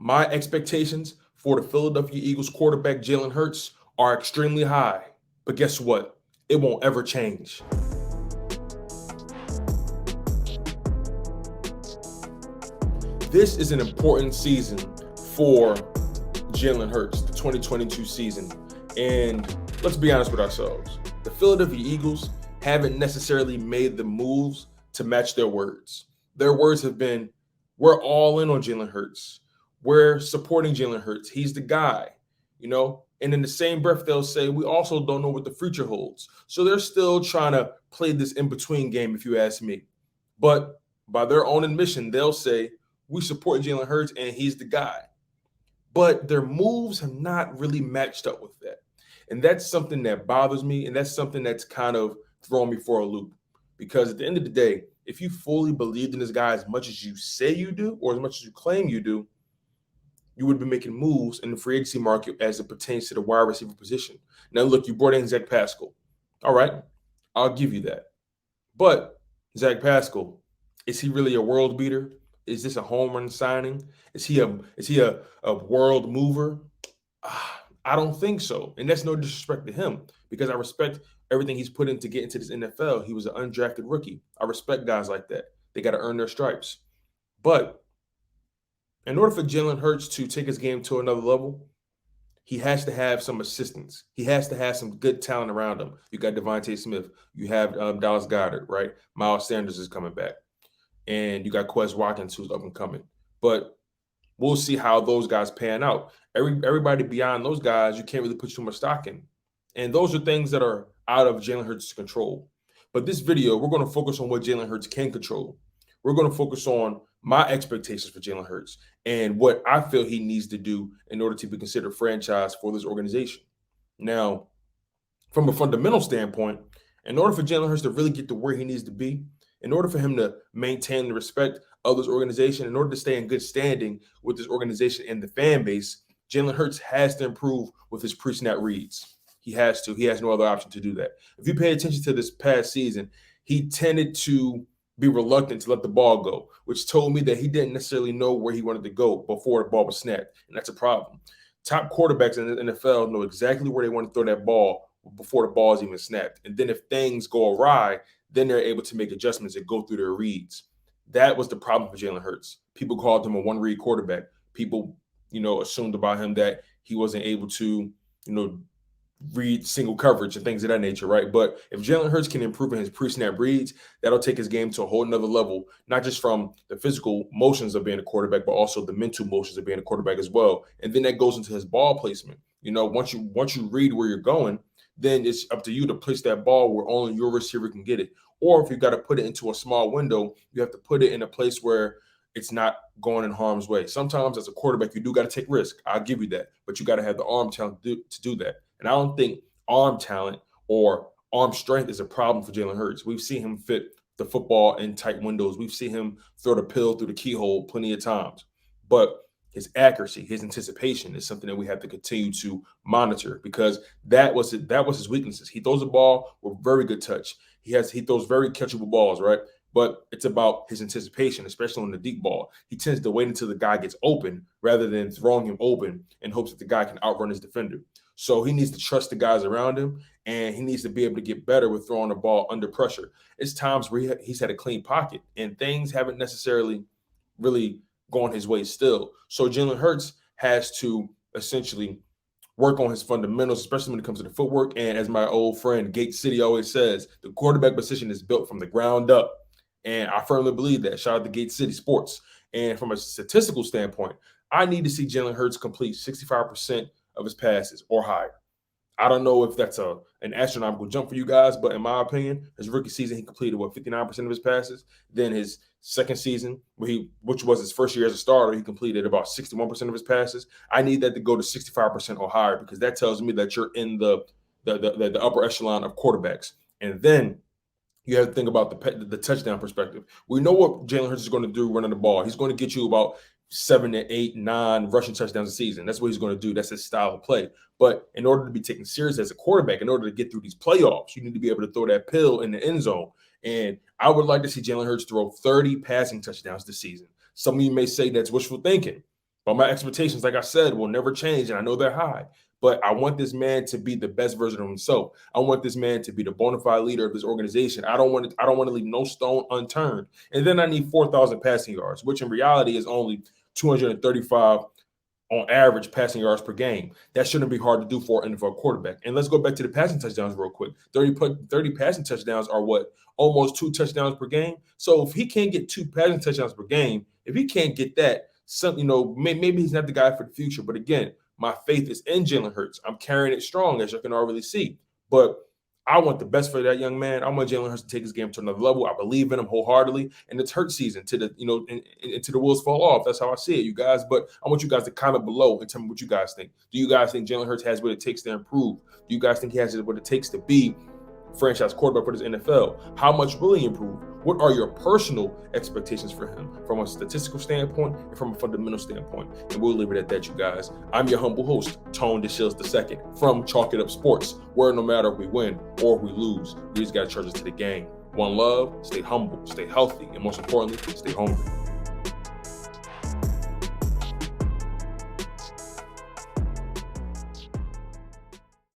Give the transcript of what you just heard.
My expectations for the Philadelphia Eagles quarterback Jalen Hurts are extremely high. But guess what? It won't ever change. This is an important season for Jalen Hurts, the 2022 season. And let's be honest with ourselves. The Philadelphia Eagles haven't necessarily made the moves to match their words. Their words have been, we're all in on Jalen Hurts. We're supporting Jalen Hurts. He's the guy, And in the same breath, they'll say, we also don't know what the future holds. So they're still trying to play this in-between game, if you ask me. But by their own admission, they'll say, we support Jalen Hurts and he's the guy. But their moves have not really matched up with that. And that's something that bothers me. And that's something that's kind of throwing me for a loop. Because at the end of the day, if you fully believed in this guy as much as you say you do, or as much as you claim you do, you would be making moves in the free agency market as it pertains to the wide receiver position. Now, look, you brought in Zach Pascal. All right, I'll give you that. But Zach Pascal, is he really a world beater? Is this a home run signing? Is he a world mover? I don't think so. And that's no disrespect to him, because I respect everything he's put in to get into this NFL. He was an undrafted rookie. I respect guys like that. They got to earn their stripes. But in order for Jalen Hurts to take his game to another level, he has to have some assistance. He has to have some good talent around him. You got Devontae Smith. You have Dallas Goedert, right? Miles Sanders is coming back. And you got Quez Watkins, who's up and coming. But we'll see how those guys pan out. Everybody beyond those guys, you can't really put too much stock in. And those are things that are out of Jalen Hurts' control. But this video, we're going to focus on what Jalen Hurts can control. We're going to focus on my expectations for Jalen Hurts and what I feel he needs to do in order to be considered franchise for this organization. Now, from a fundamental standpoint, in order for Jalen Hurts to really get to where he needs to be, in order for him to maintain the respect of this organization, in order to stay in good standing with this organization and the fan base, Jalen Hurts has to improve with his pre-snap reads. He has to. He has no other option to do that. If you pay attention to this past season, he tended to be reluctant to let the ball go, which told me that he didn't necessarily know where he wanted to go before the ball was snapped, and that's a problem. Top quarterbacks in the NFL know exactly where they want to throw that ball before the ball is even snapped. And then if things go awry, then they're able to make adjustments and go through their reads. That was the problem for Jalen Hurts. People called him a one-read quarterback. People, assumed about him that he wasn't able to, read single coverage and things of that nature, right? But if Jalen Hurts can improve in his pre-snap reads, that'll take his game to a whole nother level, not just from the physical motions of being a quarterback, but also the mental motions of being a quarterback as well. And then that goes into his ball placement. Once you read where you're going, then it's up to you to place that ball where only your receiver can get it. Or if you've got to put it into a small window, you have to put it in a place where it's not going in harm's way. Sometimes as a quarterback, you do got to take risk. I'll give you that. But you got to have the arm talent to do that. And I don't think arm talent or arm strength is a problem for Jalen Hurts. We've seen him fit the football in tight windows. We've seen him throw the pill through the keyhole plenty of times. But his accuracy, his anticipation is something that we have to continue to monitor, because that was his weaknesses. He throws the ball with very good touch. He throws very catchable balls, right? But it's about his anticipation, especially on the deep ball. He tends to wait until the guy gets open rather than throwing him open in hopes that the guy can outrun his defender. So he needs to trust the guys around him, and he needs to be able to get better with throwing the ball under pressure. It's times where he's had a clean pocket, and things haven't necessarily really gone his way still. So Jalen Hurts has to essentially work on his fundamentals, especially when it comes to the footwork. And as my old friend Gate City always says, the quarterback position is built from the ground up. And I firmly believe that. Shout out to Gate City Sports. And from a statistical standpoint, I need to see Jalen Hurts complete 65% of his passes or higher. I don't know if that's an astronomical jump for you guys, but in my opinion, his rookie season, he completed 59% of his passes. Then his second season, which was his first year as a starter, he completed about 61% of his passes. I need that to go to 65% or higher, because that tells me that you're in the upper echelon of quarterbacks. And then you have to think about the touchdown perspective. We know what Jalen Hurts is going to do running the ball. He's going to get you about 7 to 8, 9 rushing touchdowns a season. That's what he's going to do. That's his style of play. But in order to be taken serious as a quarterback, in order to get through these playoffs, you need to be able to throw that pill in the end zone. And I would like to see Jalen Hurts throw 30 passing touchdowns this season. Some of you may say that's wishful thinking, But my expectations, like I said, will never change, and I know they're high. But I want this man to be the best version of himself. I want this man to be the bona fide leader of this organization. I don't want to leave no stone unturned. And then I need 4,000 passing yards, which in reality is only 235 on average passing yards per game. That shouldn't be hard to do for an NFL quarterback. And let's go back to the passing touchdowns real quick. 30 passing touchdowns are what? Almost 2 touchdowns per game. So if he can't get 2 passing touchdowns per game, if he can't get that, maybe he's not the guy for the future. But again, my faith is in Jalen Hurts. I'm carrying it strong, as you can already see. But I want the best for that young man. I want Jalen Hurts to take his game to another level. I believe in him wholeheartedly, and it's Hurts season to until the wheels fall off. That's how I see it, you guys. But I want you guys to comment below and tell me what you guys think. Do you guys think Jalen Hurts has what it takes to improve? Do you guys think he has what it takes to be franchise quarterback for this NFL? How much will he improve? What are your personal expectations for him from a statistical standpoint and from a fundamental standpoint? And we'll leave it at that, you guys. I'm your humble host, Tone DeShields II from Chalk It Up Sports, where no matter if we win or we lose, we just got to charge us to the game. One love, stay humble, stay healthy, and most importantly, stay hungry.